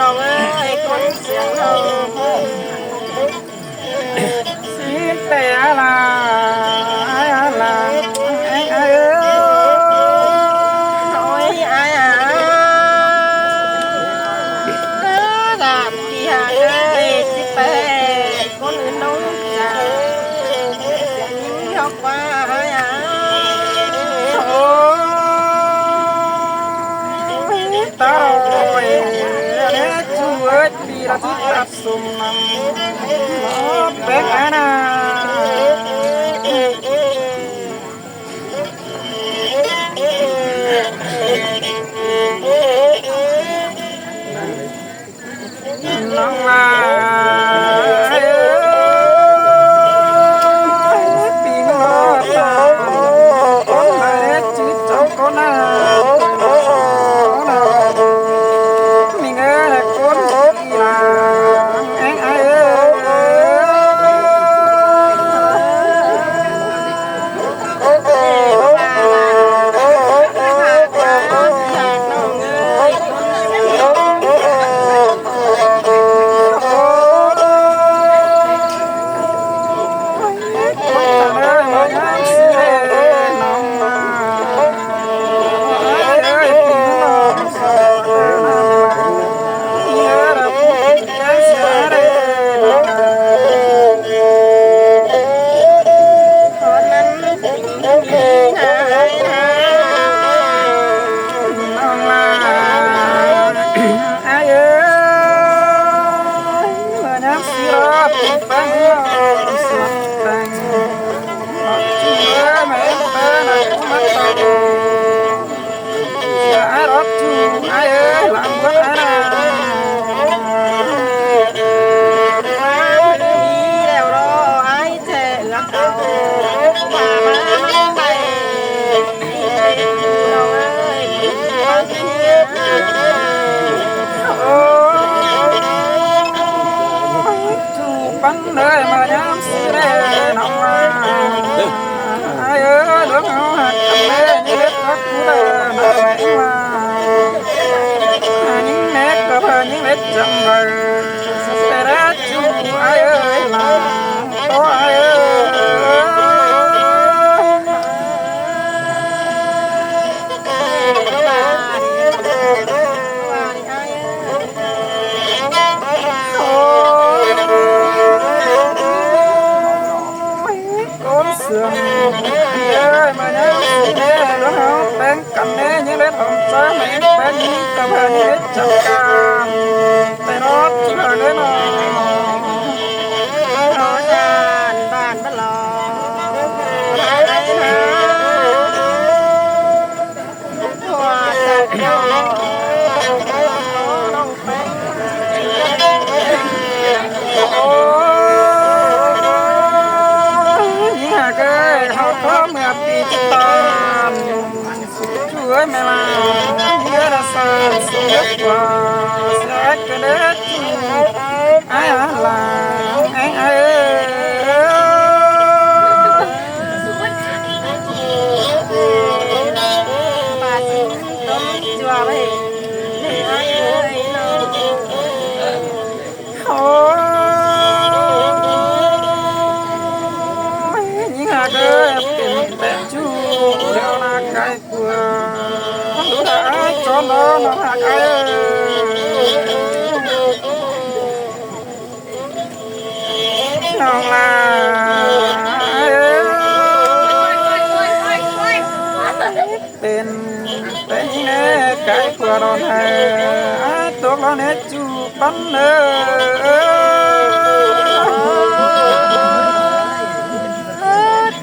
องเอ้ยคนเสียงทองสิแต่ลาลาโอ้ยอายดาบที่หาเอ้ยสิไปคนอื่นน้องจ้าเสียงยกว่าโอ้ยตายเด็กช่วยปีละที่ตัดสุ่มน้ำเป็กนะน้องลาปีงอตาคนมาเด็กจิตจงคนน่ะมีเงินคนกีฬาเอ็งปังเลยมายามสิเรน้องมาเรื่องเอาหักกันเลยนี่เล็กพักกูเดินมาแหวงมายิ่งเล็กก็เพิ่มยิ่งเล็กจังเลยแต่รักจูไอ้เอ้ยลาโตไอ้เอ้เสื่อมเอ้ยมาเนี่ยเอ้ยแล้วเขาแต่งกันเนี่ยยังเล็ดหอมจ้าไม่เป็นกับเพื่อนยังจับกันแต่รถที่เพื่อนเลยน้องรถบ้านบ้านหลอกอะไรนะตัวจับยอน้องเป็นโอ้เขาเมื่อปีที่ตอนช่วยไม่ลาเยอะละสานสุดกว่าเสียกระเด็ดไอ้ลาไอ้ปาสิต้มจัวไปไอ้น้องโอ้ยิ่งหาเกิดแต่จูเดี๋ยวนักไก่กลัวดูได้จนโดนหักไอ้น้องลาเป็นยิ่งเน่ไก่กลัวโดนให้ตัวเราเน่จูปันเน่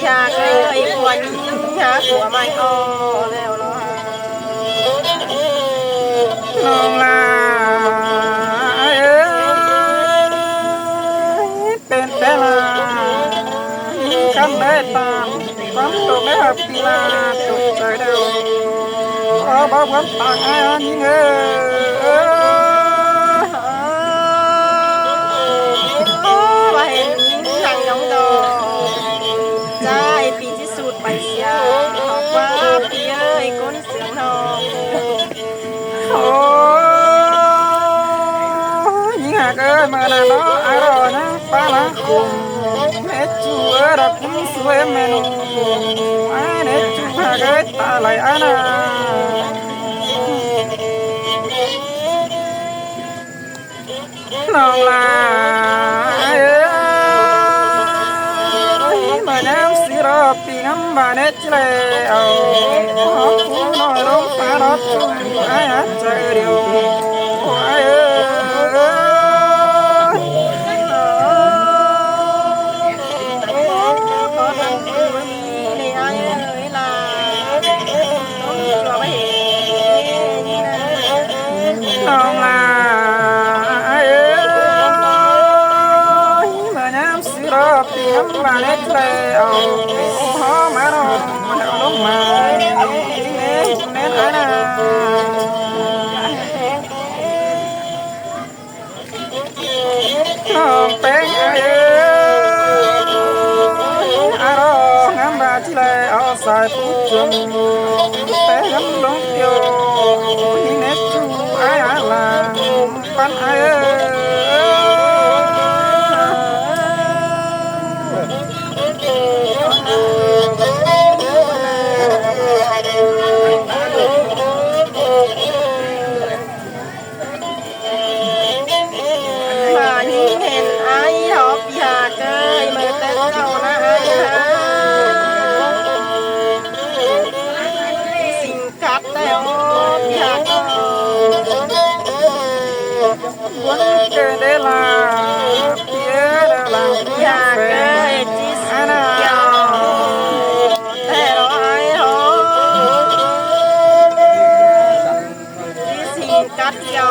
อยากเลยหัวยิ่งหาหัวไม่ออแล้วเนาะน้องลาเป็นแต่ลาคำได้ตามความตกได้หับปีลาตกใจเดียวขอบอกความต่างอันยิ่งว่าเห็นทางน้องดอกใจปีที่สุดไปเสียบอกว่าพี่เอ้ยก้นเสียงน้องโอ้ mà nó ai rồi nó phá lá cùng hết chúa đập xuôi mèo ai hết chúa cái ta lại ai nè non là mà nam xí rồi ngắm bà nét lệ họ cũng nói đâu phá đó ai hết trời điều ai non là mà nam xí rồi ngắm bà nét lệ họ mà đâu lúc mà nét ai nè bé ai đó ngắm bà chỉ là ở sai phút chừng bé ngắm lông tiêu nhìn nét chú ai là pan ai cái đấy là phía đó là nhà cái anh à thế đó ai đó chỉ xin cắt cho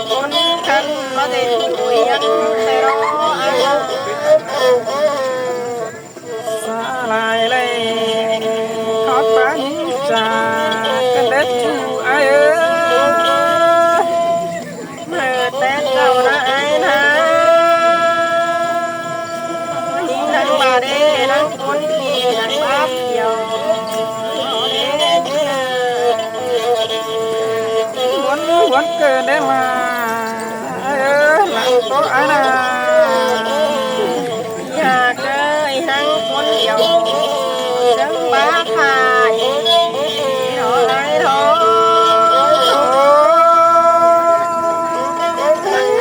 con khăn nó để tuổi ăn thế đó ai xa lại đây khó bán trà cái đấy chú ai ơi vẫn cơ đấy là có ai nè nhà cái hang con dầu trắng bá thai đó ai đó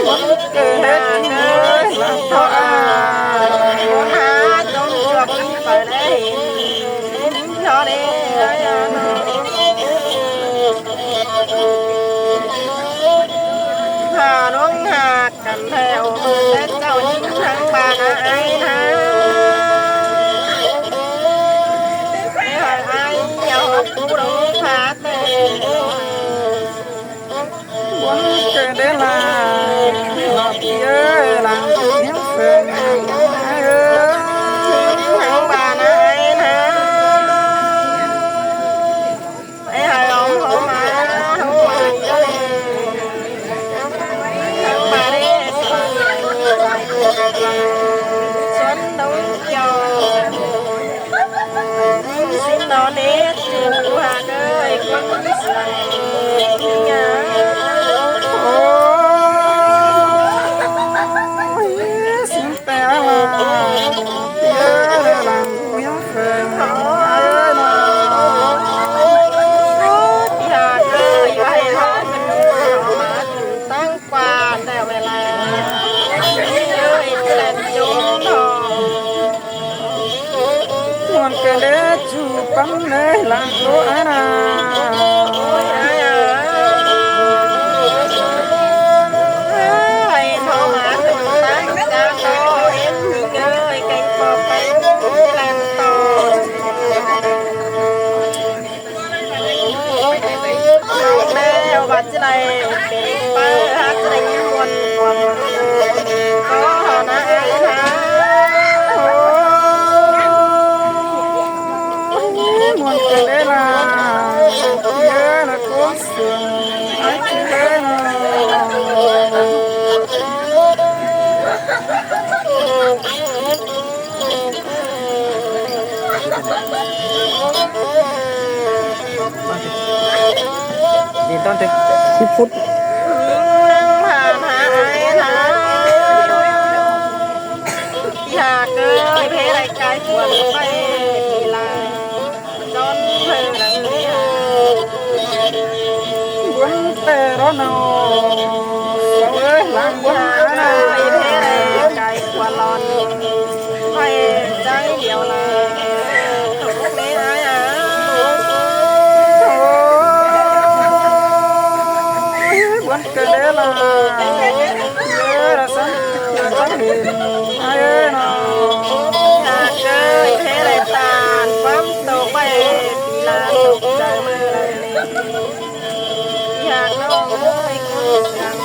vẫn cơ đấy là có ai con hát trong chuột phải đấy cho đi hà nón hà cầm theo tết cao những tháng ba ai na ai nhau cú đâu phá tên muốn cái đấy là kia là những phần tháng ba ai na ấy hai ông không mà không mà xuân đông cho xin nó nét chú hà ơi con say nhớ xin té là nhớ làm miếng phèn hà ơi vậy thôi mình tăng qua theo về là còn cái đấy chú bấm đấy làm số ai nào ai ai thọ mà từng tăng ca to em nhìn ơi cánh bò cánh làm to đeo bát cái này để ba hát cái này buồn buồn có họ na ai na muốn cái đấy là nhớ là cố sướng ai chơi Đi tao đi 10 phút. Hãy อยากเกยเพไรกายควรไปทีลาจนเพลละเอ้ย buồn tê đó nó sao ơi làm buồn อยากเกยเพไรกายควรหลอนไปใจเดียวลาถูกนี้ไอ้อะ buồn cái đấy là nhớ là sao chắc hiền ai ơi nó อยากเกยเพไรตาลปั๊มตกไปทีลาตกใจเมื่อไรอยากน้องเอ้ยคนสั่ง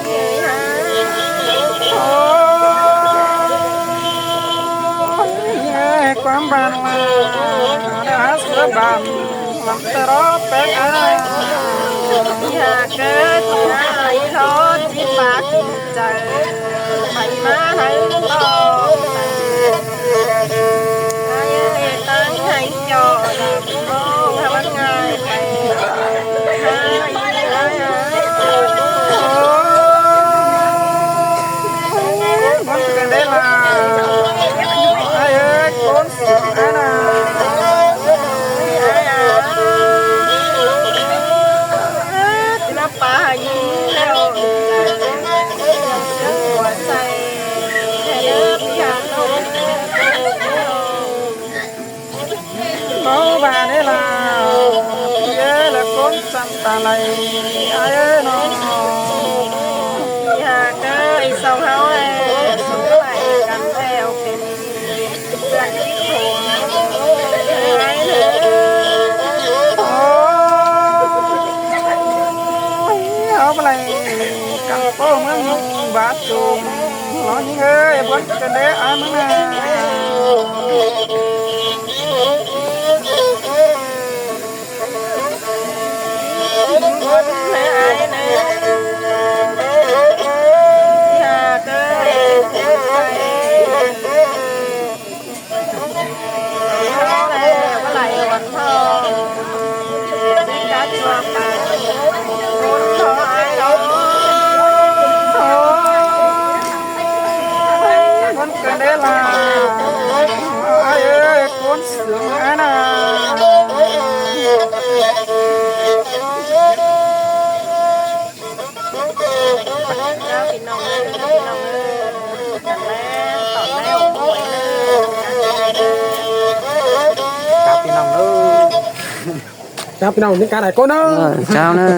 เงยหา ôi quán bàn là đã sửa bàn làm tơ đó bé ai อยากเกิดที่ไหนรถที่ปากใจไปมาให้รอให้ตั้งให้จอดมองให้มันง่ายไปmuốn cái đấy là ai ơi con sửa ai nào ป่ายิงแล้วหัวใจแค่เลิกอยากลง nó bà đấy là kia là con chăn ta này ai ơi nó อยากได้สองเฮาแลสองไหลกันแล้วเป็นเพื่อนที่โถงหายเลย ôi áo này cầm phố mới nhung bát chuồng nó những ơi vẫn cái đấy ai mới nè คนหายเลยอยากได้ไปแล้วก็ไหลวันทองที่กัดตัวไปคนทอไอ้เรา vẫn cái đấy là ai ơi con sướng ai nào แล้วพี่น้องเลยพี่น้องเลยกันแล้วต่อแล้วโอ้ยเลย chàoพี่น้องơi chàoพี่น้องnhững cái này cô ơi Chào nữa.